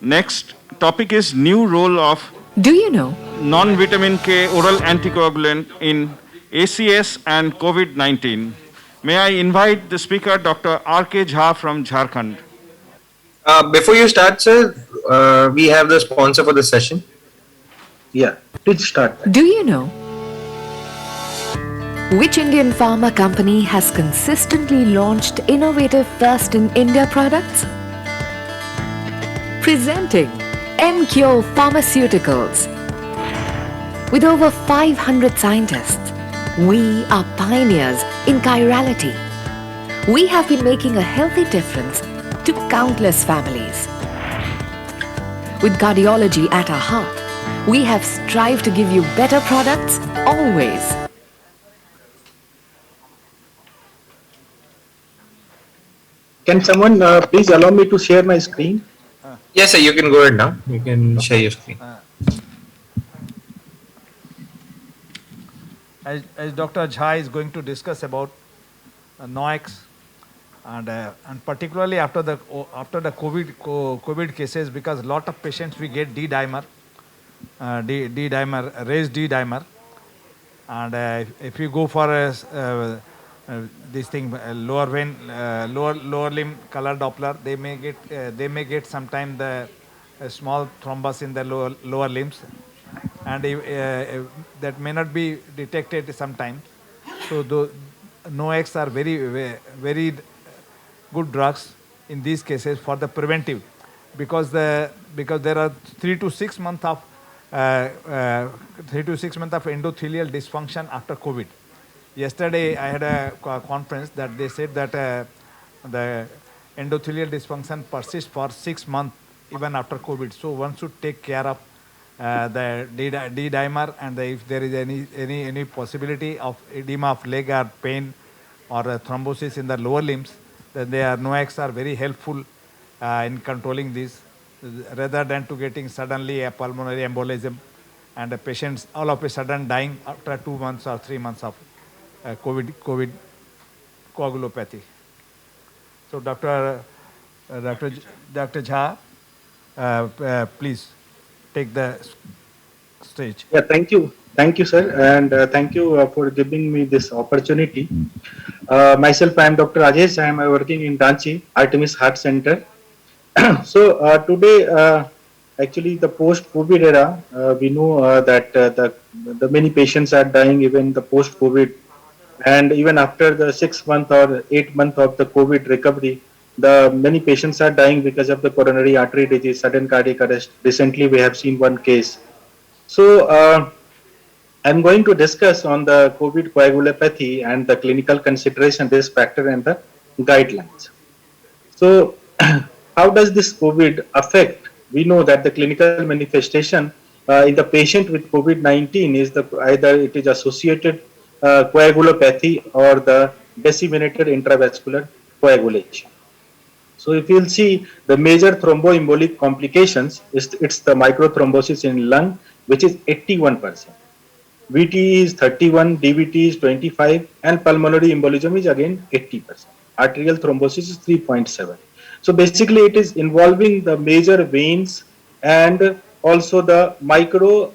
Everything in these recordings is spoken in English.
Next topic is new role of Do you know? non-vitamin K oral anticoagulant in ACS and COVID-19. May I invite the speaker, Dr. R.K. Jha from Jharkhand. Before you start, sir, we have the sponsor for the session. Yeah, please start. Do you know which Indian pharma company has consistently launched innovative first in India products? Presenting MCure Pharmaceuticals. With over 500 scientists, we are pioneers in chirality. We have been making a healthy difference to countless families. With cardiology at our heart, we have strived to give you better products always. Can someone please allow me to share my screen? Yes, sir, you can go ahead now. You can share your screen. As Dr. Jha is going to discuss about NOACs and particularly after the COVID cases, because a lot of patients we get D dimer, raised D dimer, and if you go for this thing lower vein, lower limb color Doppler, they may get sometime the small thrombus in the lower limbs, and that may not be detected sometimes. So the NOACs are very good drugs in these cases for the preventive, because there are 3 to 6 months of 3 to 6 months of endothelial dysfunction after COVID. Yesterday I had a conference that they said that the endothelial dysfunction persists for 6 months even after COVID. So one should take care of the D dimer, and if there is any possibility of edema of leg or pain or thrombosis in the lower limbs, then NOACs are very helpful in controlling this, rather than to getting suddenly a pulmonary embolism and the patients all of a sudden dying after 2 months or 3 months of COVID coagulopathy. So Dr. Jha, please take the stage. Yeah, thank you, sir, and thank you for giving me this opportunity. Myself, I am Dr. Rajesh. I am working in Ranchi Artemis Heart Center. So today, actually, the post-COVID era, we know that the many patients are dying even the post-COVID, and even after the 6 month or 8 month of the COVID recovery, the many patients are dying because of the coronary artery disease, sudden cardiac arrest. Recently, we have seen one case. So I'm going to discuss on the COVID coagulopathy and the clinical consideration, risk factor, and the guidelines. So how does this COVID affect? We know that the clinical manifestation in the patient with COVID-19 is either it is associated coagulopathy or the disseminated intravascular coagulation. So if you'll see the major thromboembolic complications, it's the microthrombosis in lung, which is 81%. VT is 31, DVT is 25, and pulmonary embolism is again 80%. Arterial thrombosis is 3.7. So basically it is involving the major veins and also the micro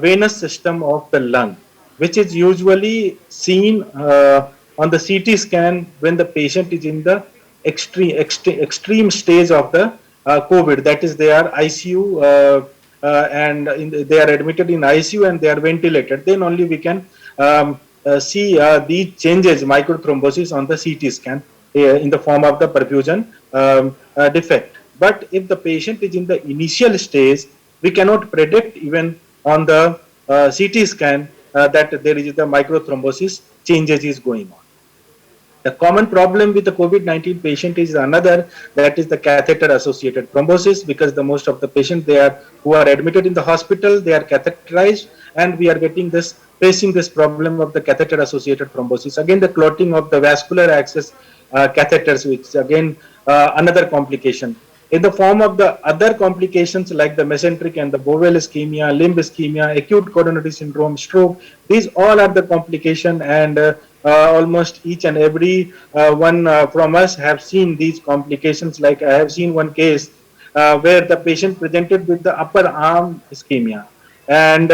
venous system of the lung, which is usually seen on the CT scan when the patient is in the extreme stage of the COVID. That is, they are ICU they are admitted in ICU and they are ventilated. Then only we can see these changes, microthrombosis on the CT scan in the form of the perfusion defect. But if the patient is in the initial stage, we cannot predict even on the CT scan that there is the microthrombosis changes is going on. The common problem with the COVID-19 patient is another, that is the catheter-associated thrombosis, because the most of the patients who are admitted in the hospital, they are catheterized, and we are facing this problem of the catheter-associated thrombosis. Again, the clotting of the vascular access catheters, which is again another complication. In the form of the other complications like the mesenteric and the bowel ischemia, limb ischemia, acute coronary syndrome, stroke, these all are the complication, and almost each and every one from us have seen these complications. Like I have seen one case where the patient presented with the upper arm ischemia. And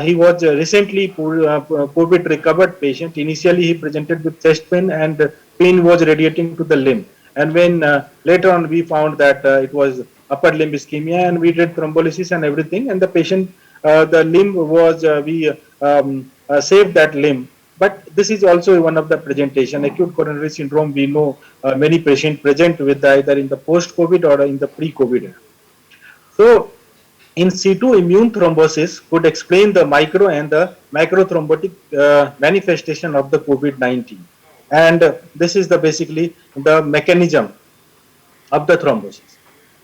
he was recently COVID recovered patient. Initially, he presented with chest pain, and pain was radiating to the limb. And when later on we found that it was upper limb ischemia, and we did thrombolysis and everything, and the patient, the limb was, we saved that limb. But this is also one of the presentation. Acute coronary syndrome, we know many patients present with either in the post-COVID or in the pre-COVID era. So, in situ immune thrombosis could explain the micro and the macrothrombotic manifestation of the COVID-19. And this is the basically the mechanism of the thrombosis.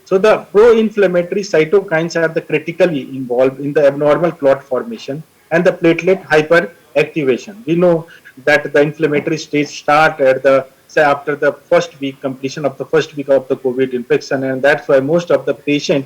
So the pro-inflammatory cytokines are the critically involved in the abnormal clot formation and the platelet hyperactivation. We know that the inflammatory stage start at the, say, after the first week, completion of the first week of the COVID infection, and that's why most of the patient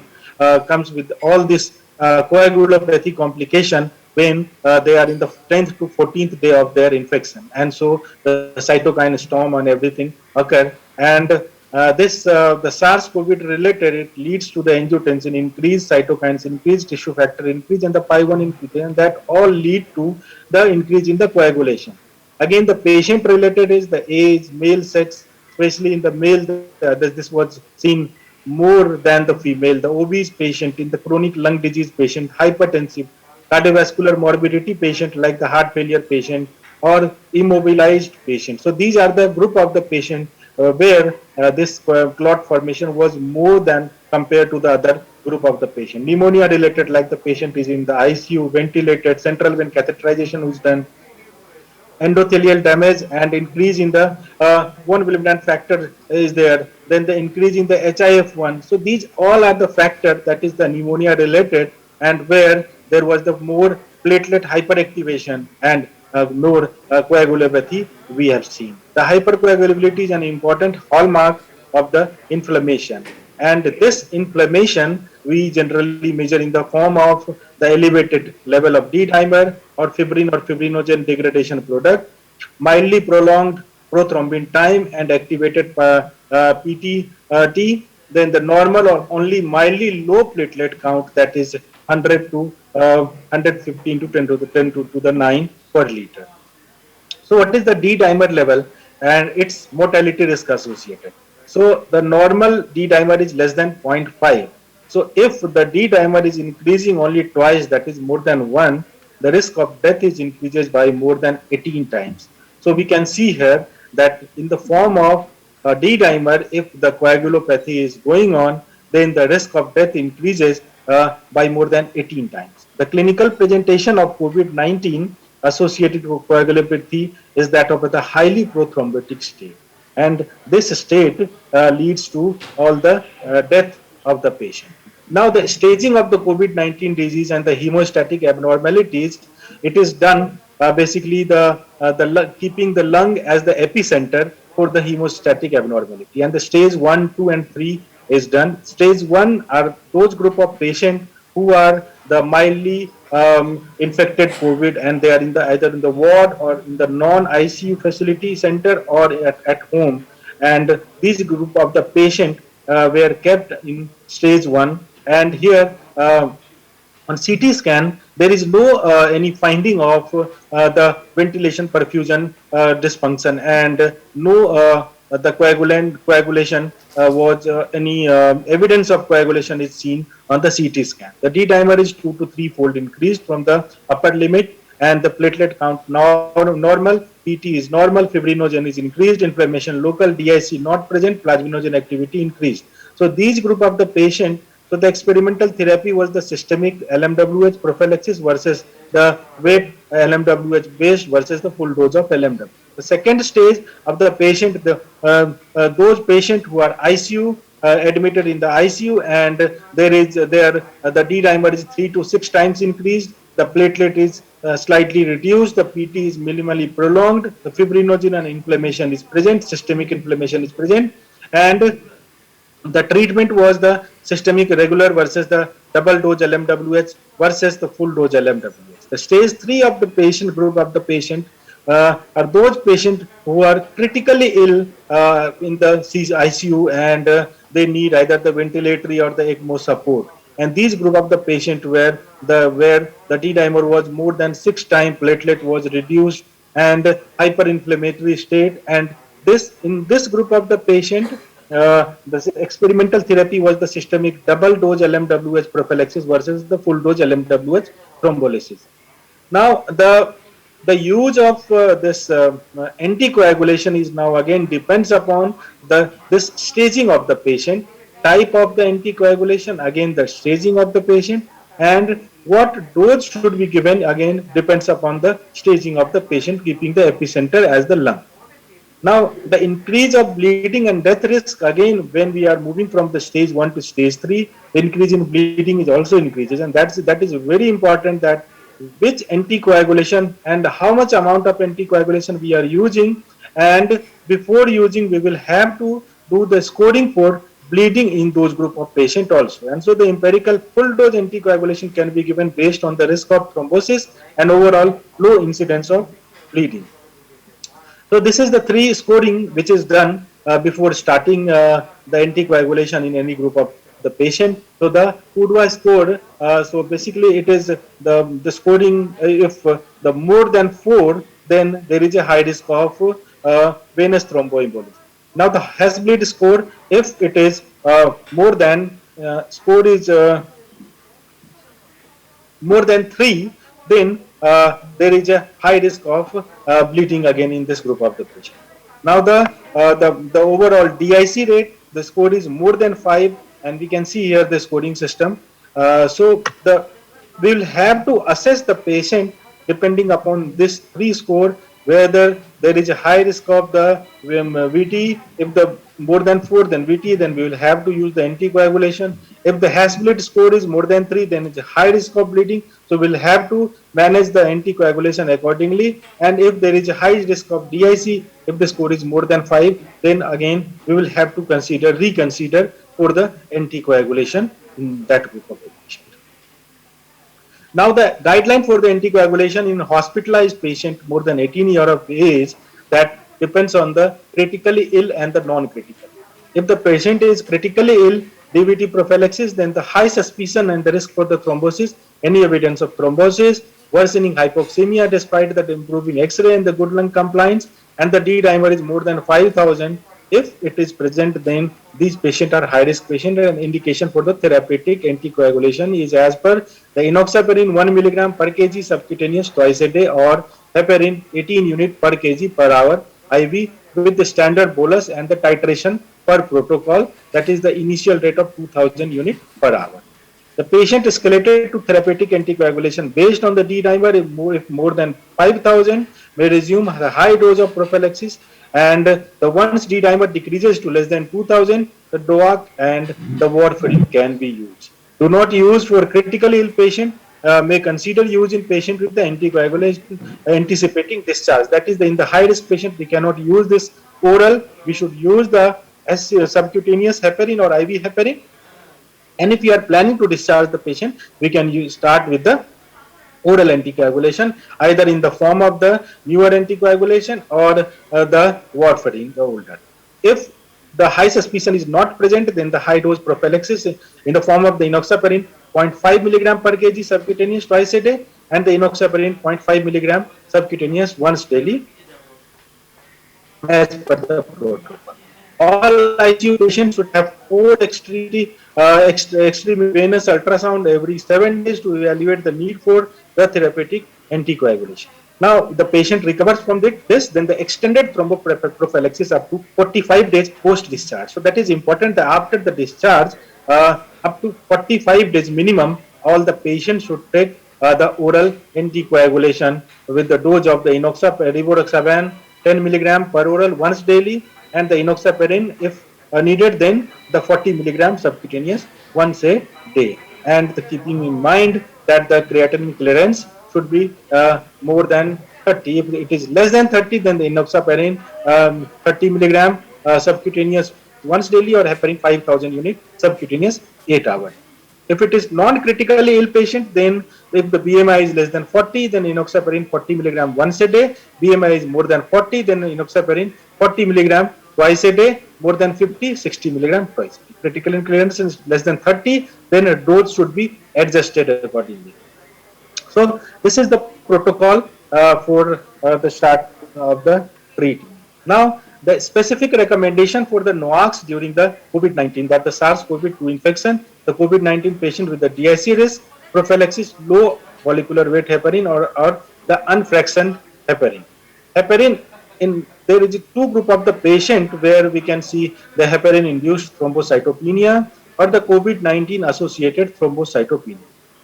comes with all this coagulopathy complication when they are in the 10th to 14th day of their infection, and so the cytokine storm and everything occur. And the SARS-CoV related, it leads to the angiotensin increase, cytokines increase, tissue factor increase, and the pi1 increase, and that all lead to the increase in the coagulation. Again, the patient related is the age, male sex, especially in the male, this was seen more than the female. The obese patient, in the chronic lung disease patient, hypertensive, cardiovascular morbidity patient like the heart failure patient, or immobilized patient. So these are the group of the patient where this clot formation was more than compared to the other group of the patient. Pneumonia related, like the patient is in the ICU, ventilated, central vein catheterization was done, endothelial damage and increase in the von Willebrand factor is there, then the increase in the HIF1. So these all are the factor that is the pneumonia related, and where there was the more platelet hyperactivation and more coagulopathy we have seen. The hypercoagulability is an important hallmark of the inflammation, and this inflammation we generally measure in the form of the elevated level of D-dimer or fibrin or fibrinogen degradation product, mildly prolonged prothrombin time and activated PTT, then the normal or only mildly low platelet count, that is 100 to 115 to 10 to the 9 per liter. So what is the D-dimer level and its mortality risk associated? So the normal D-dimer is less than 0.5. So if the D-dimer is increasing only twice, that is more than 1, the risk of death is increases by more than 18 times. So we can see here that in the form of D-dimer, if the coagulopathy is going on, then the risk of death increases by more than 18 times. The clinical presentation of COVID-19 associated with coagulopathy is that of the highly prothrombotic state, and this state leads to all the death of the patient. Now the staging of the COVID-19 disease and the hemostatic abnormalities, it is done basically keeping the lung as the epicenter for the hemostatic abnormality, and the stage 1, 2 and 3 is done. Stage 1 are those group of patients who are the mildly infected COVID, and they are in the either in the ward or in the non-ICU facility center or at home, and these group of the patient were kept in stage 1. And here on CT scan there is no any finding of the ventilation perfusion dysfunction, and no the coagulation was any evidence of coagulation is seen on the CT scan. The D-dimer is 2 to 3 fold increased from the upper limit, and the platelet count normal, PT is normal, fibrinogen is increased, inflammation local, DIC not present, plasminogen activity increased. So these group of the patient, so the experimental therapy was the systemic LMWH prophylaxis versus the weight LMWH based versus the full dose of LMW. The second stage of the patient, those patients who are ICU admitted in the ICU, and the D-dimer is 3 to 6 times increased, the platelet is slightly reduced, the PT is minimally prolonged, the fibrinogen and inflammation is present, systemic inflammation is present, and the treatment was the systemic regular versus the double dose LMWH versus the full dose LMWH. The stage 3 of the patient group of the patient are those patients who are critically ill in the ICU, and they need either the ventilatory or the ECMO support. And these group of the patient where the T dimer was more than 6 times platelet was reduced and hyperinflammatory state. And this group of the patient, the experimental therapy was the systemic double dose LMWH prophylaxis versus the full dose LMWH thrombolysis. Now, the use of this anticoagulation is now again depends upon this staging of the patient, type of the anticoagulation, again the staging of the patient, and what dose should be given again depends upon the staging of the patient, keeping the epicenter as the lung. Now, the increase of bleeding and death risk, again, when we are moving from the stage 1 to stage 3, the increase in bleeding is also increases. And that is very important, that which anticoagulation and how much amount of anticoagulation we are using. And before using, we will have to do the scoring for bleeding in those group of patient also. And so the empirical full dose anticoagulation can be given based on the risk of thrombosis and overall low incidence of bleeding. So this is the 3 scoring which is done before starting the anticoagulation in any group of the patient. So the UDWA score, so basically it is the scoring, if the more than 4, then there is a high risk of venous thromboembolism. Now the Hasbleed score, if it is more than score is more than 3, then there is a high risk of bleeding again in this group of the patient. Now the overall DIC rate, the score is more than 5, and we can see here the scoring system. So we will have to assess the patient depending upon this 3 score, whether there is a high risk of the VT. If the more than 4, then VT, then we will have to use the anticoagulation. If the Hasbleed score is more than 3, then it's a high risk of bleeding, so we'll have to manage the anticoagulation accordingly. And if there is a high risk of DIC, if the score is more than 5, then again we will have to reconsider for the anticoagulation in that group of patient. Now the guideline for the anticoagulation in hospitalized patient more than 18 years of age, that depends on the critically ill and the non-critical. If the patient is critically ill, DVT prophylaxis, then the high suspicion and the risk for the thrombosis, any evidence of thrombosis, worsening hypoxemia despite the improving X-ray and the good lung compliance, and the D dimer is more than 5,000. If it is present, then these patients are high-risk patients, and indication for the therapeutic anticoagulation is as per the enoxaparin 1 mg per kg subcutaneous twice a day, or heparin 18 unit per kg per hour IV with the standard bolus and the titration per protocol, that is the initial rate of 2000 unit per hour. The patient escalated to therapeutic anticoagulation based on the D dimer if more than 5,000 may resume the high dose of prophylaxis, and the once D dimer decreases to less than 2000, the DOAC and the warfarin can be used. Do not use for critically ill patient. May consider use in patient with the anticoagulation anticipating discharge. That is, in the high risk patient, we cannot use this oral. We should use the subcutaneous heparin or IV heparin. And if you are planning to discharge the patient, we can start with the oral anticoagulation, either in the form of the newer anticoagulation or the warfarin, the older. If the high suspicion is not present, then the high dose prophylaxis in the form of the enoxaparin 0.5 mg per kg subcutaneous twice a day, and the enoxaparin 0.5 mg subcutaneous once daily as per the protocol. All ICU patients should have 4 extreme venous ultrasound every 7 days to evaluate the need for the therapeutic anticoagulation. Now, the patient recovers from this, then the extended thromboprophylaxis up to 45 days post-discharge. So that is important that after the discharge, up to 45 days minimum, all the patients should take the oral anticoagulation with the dose of the rivaroxaban 10 mg per oral once daily, and the enoxaparin, if needed, then the 40 mg subcutaneous once a day. And keeping in mind that the creatinine clearance should be more than 30. If it is less than 30, then the enoxaparin 30 mg subcutaneous once daily, or heparin 5,000 unit subcutaneous 8 hours. If it is non-critically ill patient, then if the BMI is less than 40, then enoxaparin 40 milligram once a day. BMI is more than 40, then enoxaparin 40 milligram twice a day. More than 50, 60 milligram twice. Critical clearance is less than 30, then a dose should be adjusted accordingly. So this is the protocol for the start of the treatment. Now, the specific recommendation for the NOACs during the COVID-19, that the SARS-CoV-2 infection, the COVID-19 patient with the DIC risk, prophylaxis, low molecular weight heparin or the unfractioned heparin. Heparin, there is two group of the patient where we can see the heparin-induced thrombocytopenia or the COVID-19 associated thrombocytopenia.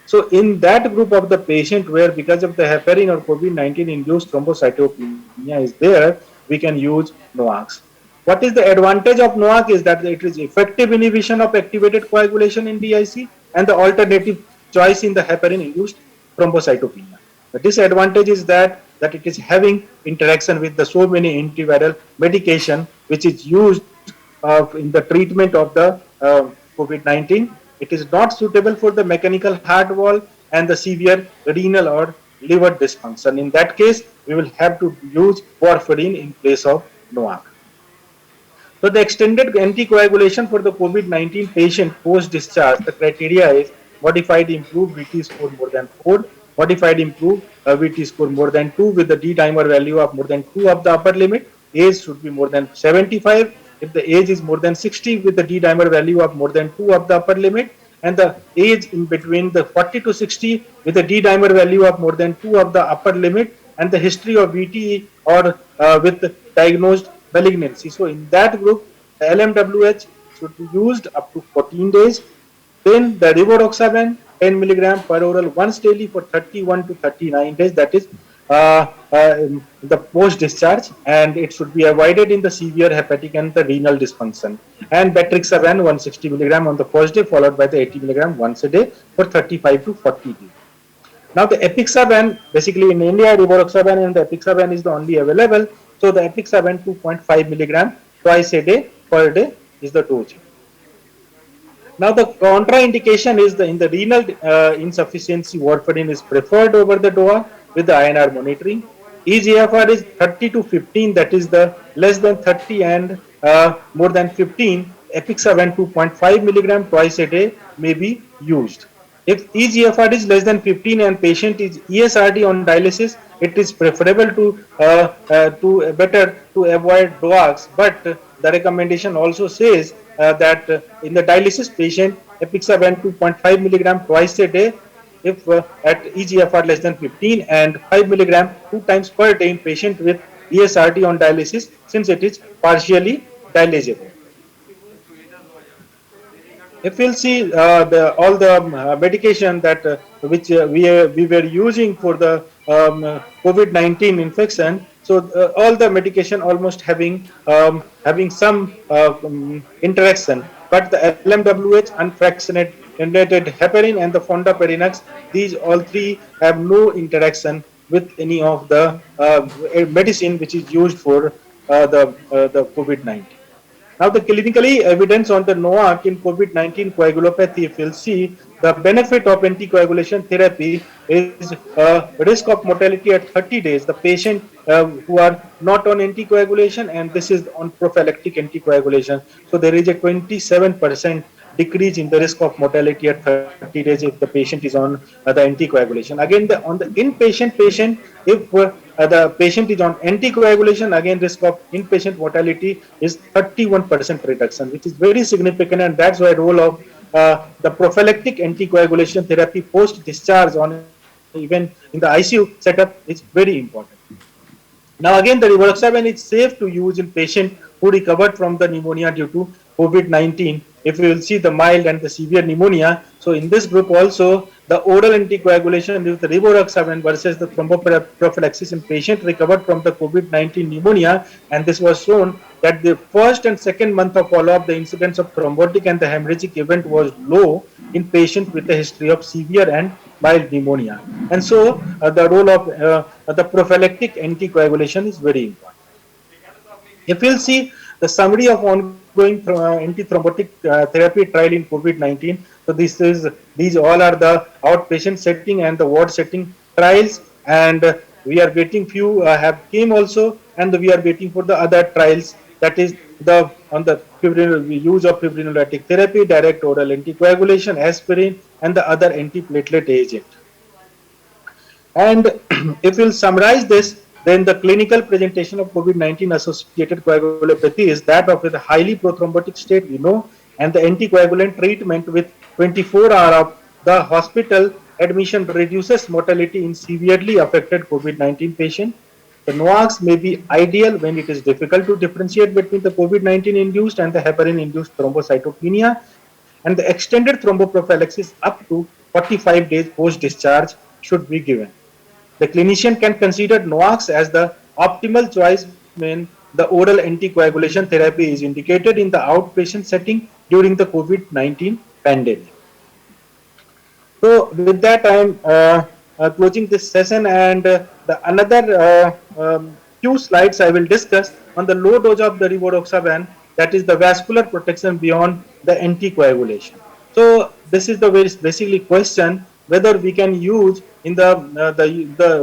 So in that group of the patient where because of the heparin or COVID-19 induced thrombocytopenia is there, we can use NOACs. What is the advantage of NOAC is that it is effective inhibition of activated coagulation in DIC and the alternative choice in the heparin induced thrombocytopenia. The disadvantage is that it is having interaction with the so many antiviral medication which is used in the treatment of the COVID-19. It is not suitable for the mechanical heart valve and the severe renal or liver dysfunction. In that case, we will have to use warfarin in place of NOAC. So the extended anticoagulation for the COVID-19 patient post-discharge, the criteria is modified improved VT score more than 4, modified improved VT score more than 2 with the D-dimer value of more than 2 of the upper limit, age should be more than 75, if the age is more than 60 with the D-dimer value of more than 2 of the upper limit, and the age in between the 40 to 60 with a D-dimer value of more than 2 of the upper limit, and the history of VTE or with diagnosed malignancy. So in that group, the LMWH should be used up to 14 days. Then the rivaroxaban 10 milligram per oral once daily for 31 to 39 days. That is the post-discharge, and it should be avoided in the severe hepatic and the renal dysfunction. And betrixaban 160 milligram on the first day, followed by the 80 milligram once a day for 35 to 40 days. Now the apixaban, basically in India, rivaroxaban and the apixaban is the only available. So the apixaban 2.5 milligram twice a day per day is the dose. Now the contraindication is in the renal insufficiency, warfarin is preferred over the DOA with the INR monitoring. eGFR is 30 to 15, that is the less than 30 and more than 15. Apixaban 2.5 milligram twice a day may be used. If eGFR is less than 15 and patient is ESRD on dialysis, it is preferable to better to avoid DOACs. But the recommendation also says that in the dialysis patient, apixaban 2.5 milligram twice a day if at eGFR less than 15 and 5 milligram 2 times per day in patient with ESRD on dialysis, since it is partially dialysable. If we'll see all the medication that which we were using for the COVID-19 infection, so all the medication almost having some interaction, but the LMWH, unfractionated heparin and the fondaparinux, these all three have no interaction with any of the medicine which is used for the COVID-19. Now the clinically evidence on the NOAC in COVID-19 coagulopathy, if you'll see, the benefit of anticoagulation therapy is risk of mortality at 30 days. The patient who are not on anticoagulation, and this is on prophylactic anticoagulation. So there is a 27% decrease in the risk of mortality at 30 days if the patient is on the anticoagulation. Again, on the inpatient patient, if the patient is on anticoagulation, again risk of inpatient mortality is 31% reduction, which is very significant, and that's why role of the prophylactic anticoagulation therapy post-discharge on even in the ICU setup is very important. Now again, the rivaroxaban is safe to use in patient who recovered from the pneumonia due to COVID-19. If we will see the mild and the severe pneumonia, so in this group also the oral anticoagulation with the rivaroxaban versus the thromboprophylaxis in patient recovered from the COVID-19 pneumonia, and this was shown that the first and second month of follow-up, the incidence of thrombotic and the hemorrhagic event was low in patient with a history of severe and mild pneumonia. And so the role of the prophylactic anticoagulation is very important. If we'll see the summary of ongoing antithrombotic therapy trial in COVID-19, So these all are the outpatient setting and the ward setting trials, and we are waiting few have came also, and we are waiting for the other trials, that is the on the use of fibrinolytic therapy, direct oral anticoagulation, aspirin, and the other antiplatelet agent. And if we'll summarize this, then the clinical presentation of COVID-19 associated coagulopathy is that of a highly prothrombotic state, and the anticoagulant treatment with 24 hours of the hospital admission reduces mortality in severely affected COVID-19 patient. The NOACs may be ideal when it is difficult to differentiate between the COVID-19 induced and the heparin induced thrombocytopenia, and the extended thromboprophylaxis up to 45 days post discharge should be given. The clinician can consider NOACs as the optimal choice when the oral anticoagulation therapy is indicated in the outpatient setting during the COVID-19 pandemic. So with that, I am closing this session, and another few slides I will discuss on the low dose of the rivaroxaban, that is the vascular protection beyond the anticoagulation. So this is the very basically question whether we can use in the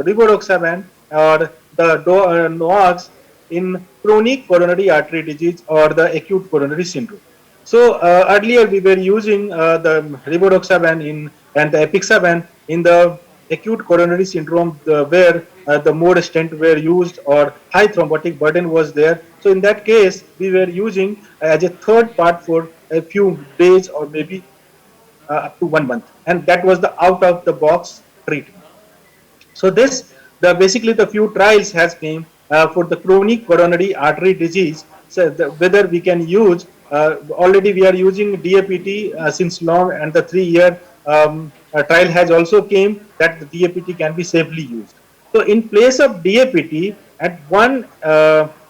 rivaroxaban or the NOACs in chronic coronary artery disease or the acute coronary syndrome. So earlier we were using the rivaroxaban and the apixaban in the acute coronary syndrome where the mode stent were used or high thrombotic burden was there. So in that case, we were using as a third part for a few days or maybe up to 1 month, and that was the out of the box treatment. So basically the few trials has been for the chronic coronary artery disease. So whether we can use already we are using DAPT since long, and the 3-year trial has also came that the DAPT can be safely used. So in place of DAPT, at one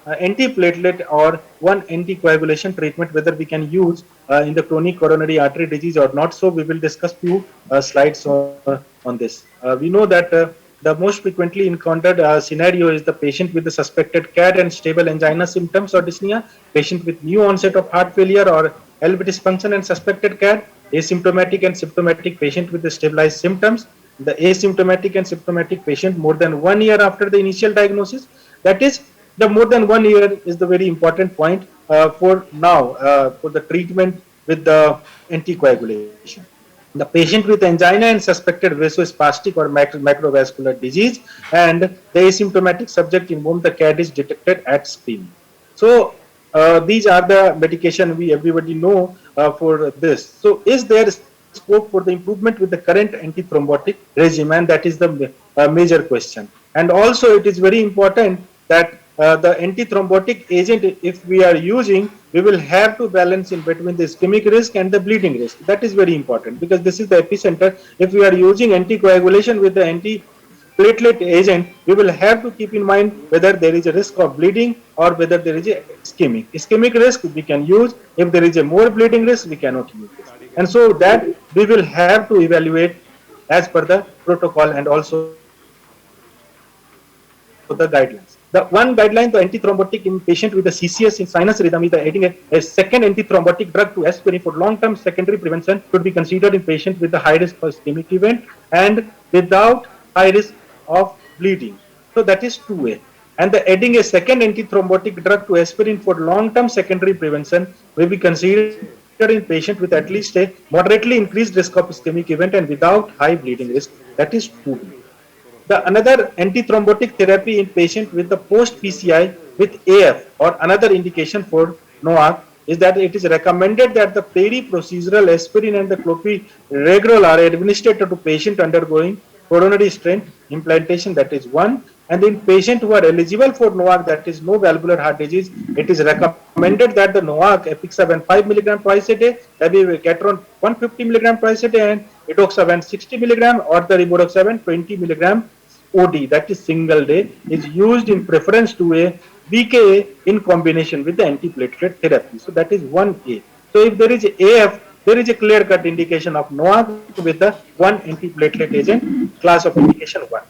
antiplatelet or one anticoagulation treatment, whether we can use in the chronic coronary artery disease or not. So we will discuss few slides on this. We know that the most frequently encountered scenario is the patient with the suspected CAD and stable angina symptoms or dyspnea, patient with new onset of heart failure or LV dysfunction and suspected CAD, asymptomatic and symptomatic patient with the stabilized symptoms, the asymptomatic and symptomatic patient more than 1 year after the initial diagnosis. That is, the more than 1 year is the very important point for now for the treatment with the anticoagulation. The patient with angina and suspected vasospastic or macrovascular disease, and the asymptomatic subject in whom the CAD is detected at screening. So these are the medication we everybody know for this. So is there scope for the improvement with the current antithrombotic regimen? That is the major question. And also it is very important that the antithrombotic agent, if we are using, we will have to balance in between the ischemic risk and the bleeding risk. That is very important because this is the epicenter. If we are using anticoagulation with the antiplatelet agent, we will have to keep in mind whether there is a risk of bleeding or whether there is a ischemic. Ischemic risk we can use. If there is a more bleeding risk, we cannot use this. And so that we will have to evaluate as per the protocol and also the guidelines. The one guideline, the antithrombotic in patient with the CCS in sinus rhythm is adding a second antithrombotic drug to aspirin for long-term secondary prevention should be considered in patient with the high risk of ischemic event and without high risk of bleeding. So that is 2A. And the adding a second antithrombotic drug to aspirin for long-term secondary prevention will be considered in patient with at least a moderately increased risk of ischemic event and without high bleeding risk. That is 2B. Another antithrombotic therapy in patient with the post-PCI with AF or another indication for NOAC is that it is recommended that the peri-procedural aspirin and the clopidogrel are administered to patient undergoing coronary stent implantation. That is 1. And in patient who are eligible for NOAC, that is no valvular heart disease, it is recommended that the NOAC apixaban 5 mg twice a day, dabigatran 150 mg twice a day, and edoxaban 60 mg or the rivaroxaban 20 mg OD, that is single day, is used in preference to a VKA in combination with the antiplatelet therapy. So that is 1A. So if there is AF, there is a clear-cut indication of NOAC with the one antiplatelet agent, class of indication 1.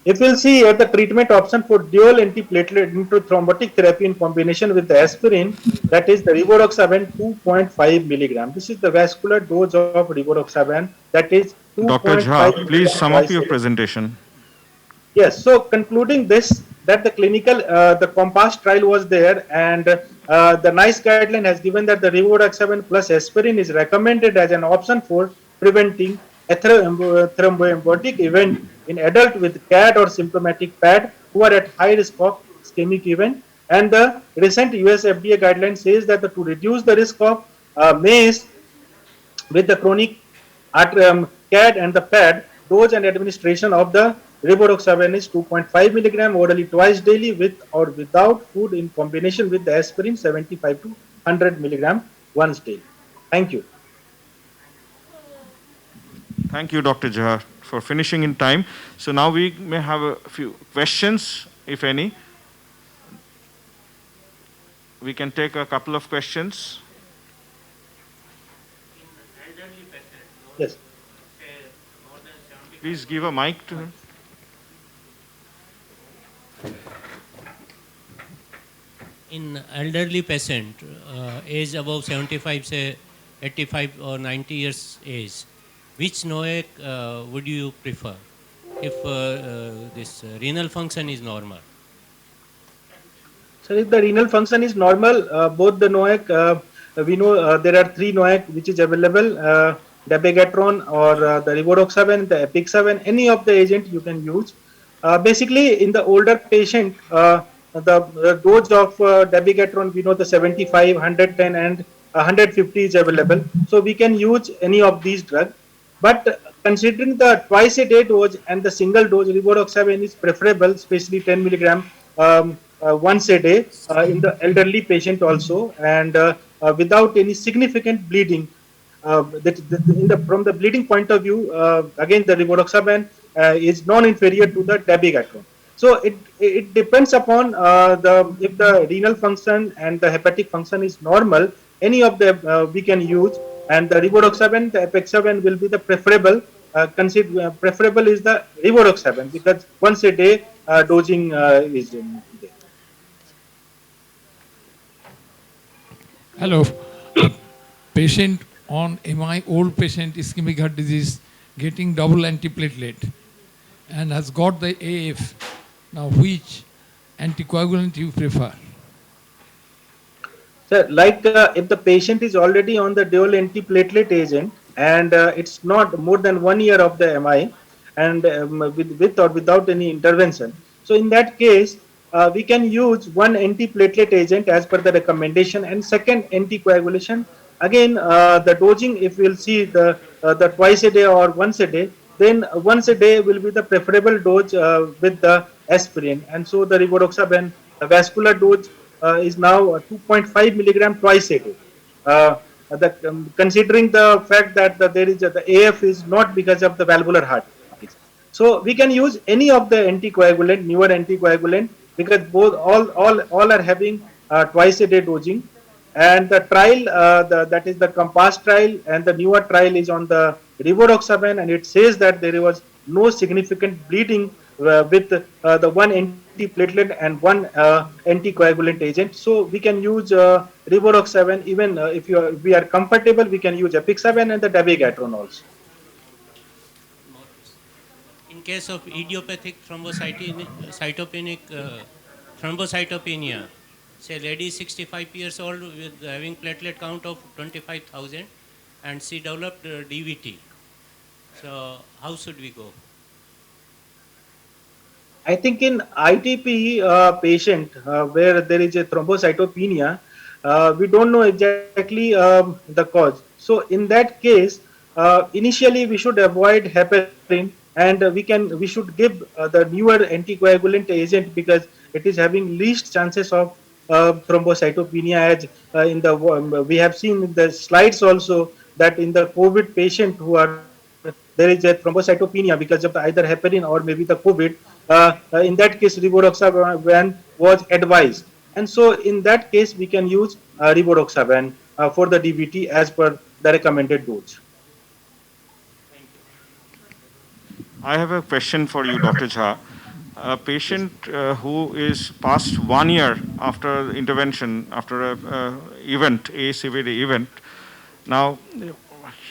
If we'll see at the treatment option for dual antiplatelet thrombotic therapy in combination with the aspirin, that is the rivaroxaban 2.5 milligram. This is the vascular dose of rivaroxaban, that is Dr. 2.5 Jha, please milligram sum up twice your a day. presentation. Yes, so concluding this, that the clinical, the COMPASS trial was there, and the NICE guideline has given that the rivaroxaban plus aspirin is recommended as an option for preventing thromboembolic event in adult with CAD or symptomatic PAD who are at high risk of ischemic event. And the recent US FDA guideline says that to reduce the risk of MACE with the chronic CAD and the PAD, dose and administration of the rivaroxaban is 2.5 milligram orally twice daily with or without food in combination with the aspirin 75 to 100 milligram once daily. Thank you. Thank you, Dr. Jha, for finishing in time. So now we may have a few questions, if any. We can take a couple of questions. Yes. Please give a mic to him. In elderly patient, age above 75, say 85 or 90 years age, which NOAC would you prefer if this renal function is normal? So if the renal function is normal, both the NOAC, we know there are three NOAC which is available, dabigatran or the rivaroxaban, the apixaban, any of the agent you can use. Basically, in the older patient, the dose of dabigatran, we know the 75, 110 and 150 is available. So we can use any of these drugs. But considering the twice a day dose and the single dose, rivaroxaban is preferable, especially 10 milligram once a day in the elderly patient also, and without any significant bleeding. From the bleeding point of view, again the rivaroxaban is non-inferior to the dabigatran. So it depends upon if the renal function and the hepatic function is normal, any of them we can use, and the rivaroxaban, the apixaban will be the preferable. Preferable is the rivaroxaban because once a day dosing is there. Hello. Patient on MI, old patient, ischemic heart disease, getting double antiplatelet and has got the AF. Now, which anticoagulant you prefer? Sir, like if the patient is already on the dual antiplatelet agent and it's not more than 1 year of the MI and with or without any intervention, so in that case, we can use one antiplatelet agent as per the recommendation, and second anticoagulation. Again, the dosing, if we'll see the twice a day or once a day, then once a day will be the preferable dose with the aspirin. And so the rivaroxaban, the vascular dose is now 2.5 milligram twice a day. Considering the fact that there is the AF is not because of the valvular heart. So we can use any of the anticoagulant, newer anticoagulant, because both all are having twice a day dosing. And the trial, that is the COMPASS trial, and the newer trial is on the rivaroxaban, and it says that there was no significant bleeding with the one antiplatelet and one anticoagulant agent. So we can use rivaroxaban. Even if we are comfortable, we can use apixaban and the dabigatran also. In case of idiopathic thrombocytopenic thrombocytopenia, say lady 65 years old with having platelet count of 25,000 and she developed DVT. So how should we go? I think in ITP patient where there is a thrombocytopenia, we don't know exactly the cause. So in that case, initially we should avoid heparin, and we should give the newer anticoagulant agent because it is having least chances of thrombocytopenia. As in the we have seen in the slides also that in the COVID patient who are there is a thrombocytopenia because of either heparin or maybe the COVID. In that case, rivaroxaban was advised, and so in that case we can use rivaroxaban for the DVT as per the recommended dose. I have a question for you, Dr. Jha. a patient who is past 1 year after intervention, after a event, ACVD event. Now,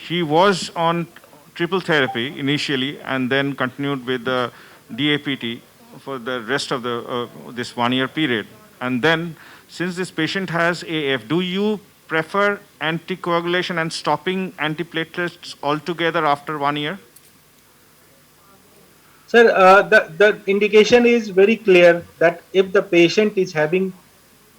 he was on triple therapy initially and then continued with the DAPT for the rest of the this 1 year period. And then, since this patient has AF, do you prefer anticoagulation and stopping antiplatelets altogether after 1 year? Sir, the indication is very clear that if the patient is having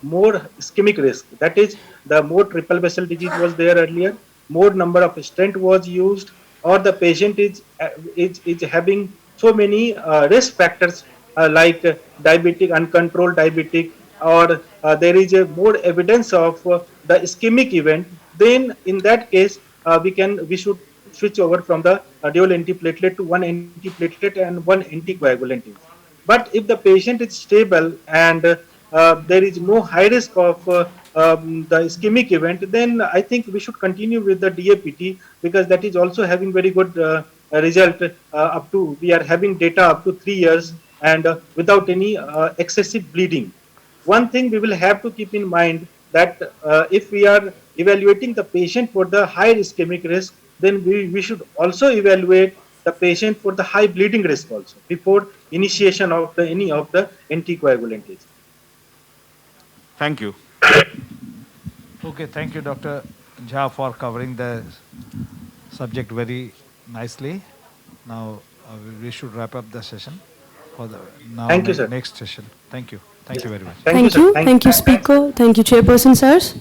more ischemic risk, that is, the more triple vessel disease was there earlier, more number of stent was used, or the patient is having so many risk factors like diabetic, uncontrolled diabetic, or there is a more evidence of the ischemic event, then in that case we should switch over from the dual antiplatelet to one antiplatelet and one anticoagulant. But if the patient is stable and there is no high risk of the ischemic event, then I think we should continue with the DAPT, because that is also having very good result up to, we are having data up to 3 years and without any excessive bleeding. One thing we will have to keep in mind that if we are evaluating the patient for the high ischemic risk, then we should also evaluate the patient for the high bleeding risk also before initiation of any of the anticoagulant agents. Thank you. Okay, thank you, Dr. Jha, for covering the subject very nicely. Now we should wrap up the session for the Thank you, sir. next session. Thank you. Thank you very much. Thank you, sir. Thank you, speaker. Thank you, chairperson, sirs.